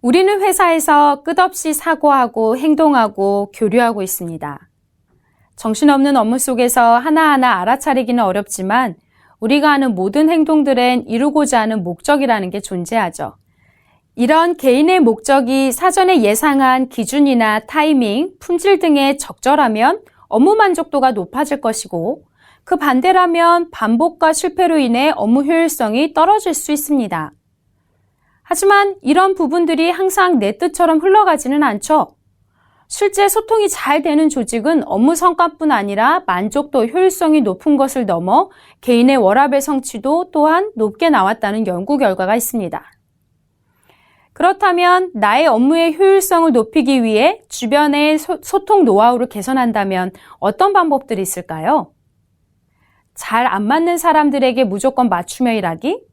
우리는 회사에서 끝없이 사고하고 행동하고 교류하고 있습니다. 정신없는 업무 속에서 하나하나 알아차리기는 어렵지만 우리가 하는 모든 행동들엔 이루고자 하는 목적이라는 게 존재하죠. 이런 개인의 목적이 사전에 예상한 기준이나 타이밍, 품질 등에 적절하면 업무 만족도가 높아질 것이고 그 반대라면 반복과 실패로 인해 업무 효율성이 떨어질 수 있습니다. 하지만 이런 부분들이 항상 내 뜻처럼 흘러가지는 않죠. 실제 소통이 잘 되는 조직은 업무 성과뿐 아니라 만족도, 효율성이 높은 것을 넘어 개인의 워라밸 성취도 또한 높게 나왔다는 연구 결과가 있습니다. 그렇다면 나의 업무의 효율성을 높이기 위해 주변의 소통 노하우를 개선한다면 어떤 방법들이 있을까요? 잘 안 맞는 사람들에게 무조건 맞추며 일하기?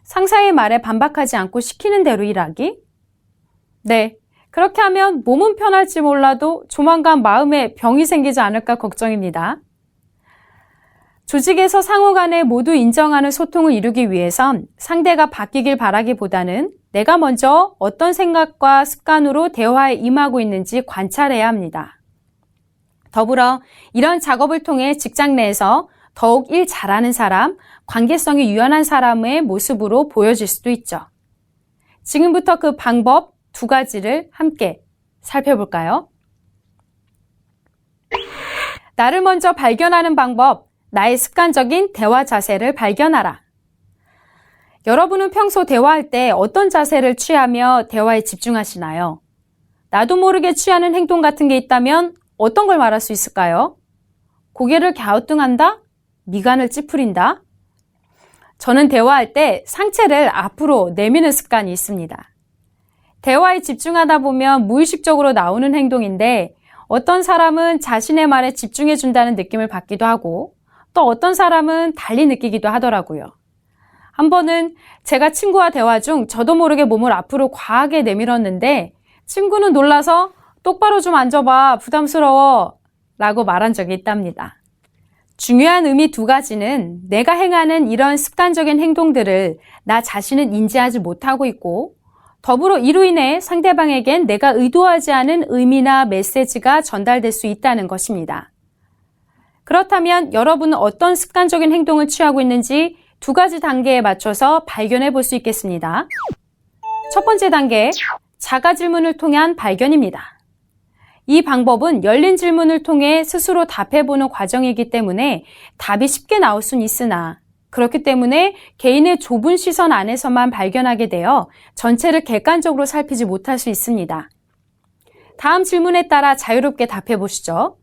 상사의 말에 반박하지 않고 시키는 대로 일하기? 네, 그렇게 하면 몸은 편할지 몰라도 조만간 마음에 병이 생기지 않을까 걱정입니다. 조직에서 상호 간에 모두 인정하는 소통을 이루기 위해선 상대가 바뀌길 바라기보다는 내가 먼저 어떤 생각과 습관으로 대화에 임하고 있는지 관찰해야 합니다. 더불어 이런 작업을 통해 직장 내에서 더욱 일 잘하는 사람, 관계성이 유연한 사람의 모습으로 보여질 수도 있죠. 지금부터 그 방법 2가지를 함께 살펴볼까요? 나를 먼저 발견하는 방법, 나의 습관적인 대화 자세를 발견하라. 여러분은 평소 대화할 때 어떤 자세를 취하며 대화에 집중하시나요? 나도 모르게 취하는 행동 같은 게 있다면 어떤 걸 말할 수 있을까요? 고개를 갸우뚱한다? 미간을 찌푸린다? 저는 대화할 때 상체를 앞으로 내미는 습관이 있습니다. 대화에 집중하다 보면 무의식적으로 나오는 행동인데 어떤 사람은 자신의 말에 집중해준다는 느낌을 받기도 하고 또 어떤 사람은 달리 느끼기도 하더라고요. 한 번은 제가 친구와 대화 중 저도 모르게 몸을 앞으로 과하게 내밀었는데 친구는 놀라서 똑바로 좀 앉아봐, 부담스러워 라고 말한 적이 있답니다. 중요한 의미 2가지는 내가 행하는 이런 습관적인 행동들을 나 자신은 인지하지 못하고 있고 더불어 이로 인해 상대방에겐 내가 의도하지 않은 의미나 메시지가 전달될 수 있다는 것입니다. 그렇다면 여러분은 어떤 습관적인 행동을 취하고 있는지 2가지 단계에 맞춰서 발견해 볼 수 있겠습니다. 첫 번째 단계, 자가 질문을 통한 발견입니다. 이 방법은 열린 질문을 통해 스스로 답해보는 과정이기 때문에 답이 쉽게 나올 수는 있으나 그렇기 때문에 개인의 좁은 시선 안에서만 발견하게 되어 전체를 객관적으로 살피지 못할 수 있습니다. 다음 질문에 따라 자유롭게 답해보시죠.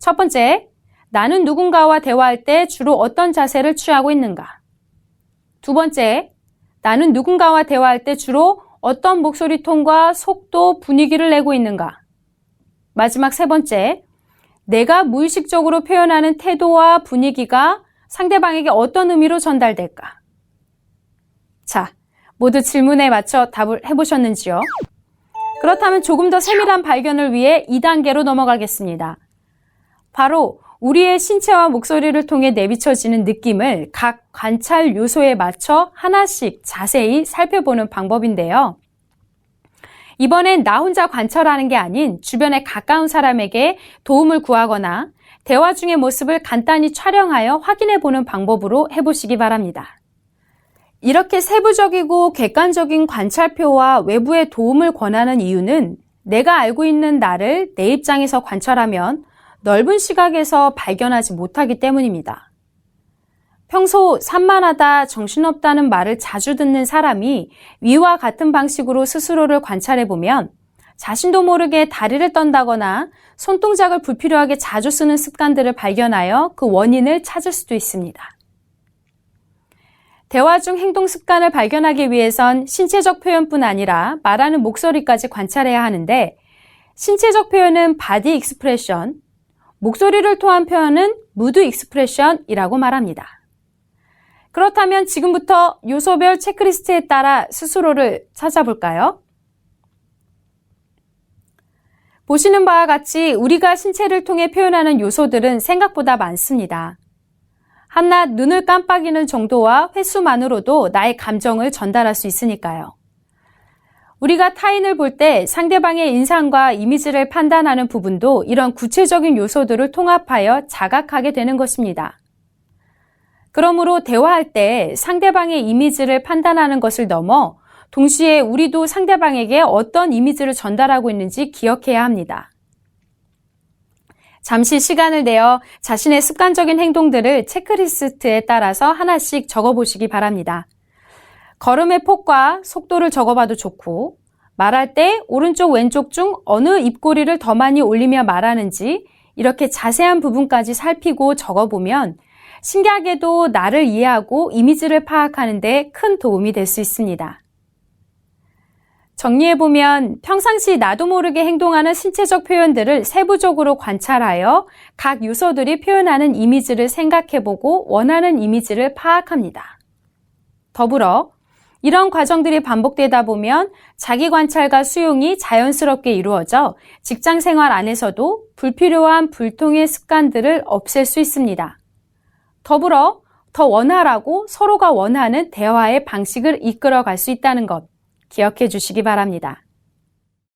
첫 번째, 나는 누군가와 대화할 때 주로 어떤 자세를 취하고 있는가? 2번째, 나는 누군가와 대화할 때 주로 어떤 목소리 톤과 속도, 분위기를 내고 있는가? 마지막 3번째, 내가 무의식적으로 표현하는 태도와 분위기가 상대방에게 어떤 의미로 전달될까? 자, 모두 질문에 맞춰 답을 해보셨는지요? 그렇다면 조금 더 세밀한 발견을 위해 2단계로 넘어가겠습니다. 바로 우리의 신체와 목소리를 통해 내비쳐지는 느낌을 각 관찰 요소에 맞춰 하나씩 자세히 살펴보는 방법인데요. 이번엔 나 혼자 관찰하는 게 아닌 주변에 가까운 사람에게 도움을 구하거나 대화 중의 모습을 간단히 촬영하여 확인해 보는 방법으로 해보시기 바랍니다. 이렇게 세부적이고 객관적인 관찰표와 외부의 도움을 권하는 이유는 내가 알고 있는 나를 내 입장에서 관찰하면 넓은 시각에서 발견하지 못하기 때문입니다. 평소 산만하다, 정신없다는 말을 자주 듣는 사람이 위와 같은 방식으로 스스로를 관찰해보면 자신도 모르게 다리를 떤다거나 손동작을 불필요하게 자주 쓰는 습관들을 발견하여 그 원인을 찾을 수도 있습니다. 대화 중 행동 습관을 발견하기 위해선 신체적 표현뿐 아니라 말하는 목소리까지 관찰해야 하는데 신체적 표현은 바디 익스프레션, 목소리를 통한 표현은 무드 익스프레션이라고 말합니다. 그렇다면 지금부터 요소별 체크리스트에 따라 스스로를 찾아볼까요? 보시는 바와 같이 우리가 신체를 통해 표현하는 요소들은 생각보다 많습니다. 한낱 눈을 깜빡이는 정도와 횟수만으로도 나의 감정을 전달할 수 있으니까요. 우리가 타인을 볼 때 상대방의 인상과 이미지를 판단하는 부분도 이런 구체적인 요소들을 통합하여 자각하게 되는 것입니다. 그러므로 대화할 때 상대방의 이미지를 판단하는 것을 넘어 동시에 우리도 상대방에게 어떤 이미지를 전달하고 있는지 기억해야 합니다. 잠시 시간을 내어 자신의 습관적인 행동들을 체크리스트에 따라서 하나씩 적어보시기 바랍니다. 걸음의 폭과 속도를 적어봐도 좋고, 말할 때 오른쪽 왼쪽 중 어느 입꼬리를 더 많이 올리며 말하는지 이렇게 자세한 부분까지 살피고 적어보면 신기하게도 나를 이해하고 이미지를 파악하는 데 큰 도움이 될 수 있습니다. 정리해보면 평상시 나도 모르게 행동하는 신체적 표현들을 세부적으로 관찰하여 각 요소들이 표현하는 이미지를 생각해보고 원하는 이미지를 파악합니다. 더불어 이런 과정들이 반복되다 보면 자기 관찰과 수용이 자연스럽게 이루어져 직장 생활 안에서도 불필요한 불통의 습관들을 없앨 수 있습니다. 더불어 더 원활하고 서로가 원하는 대화의 방식을 이끌어갈 수 있다는 것 기억해 주시기 바랍니다.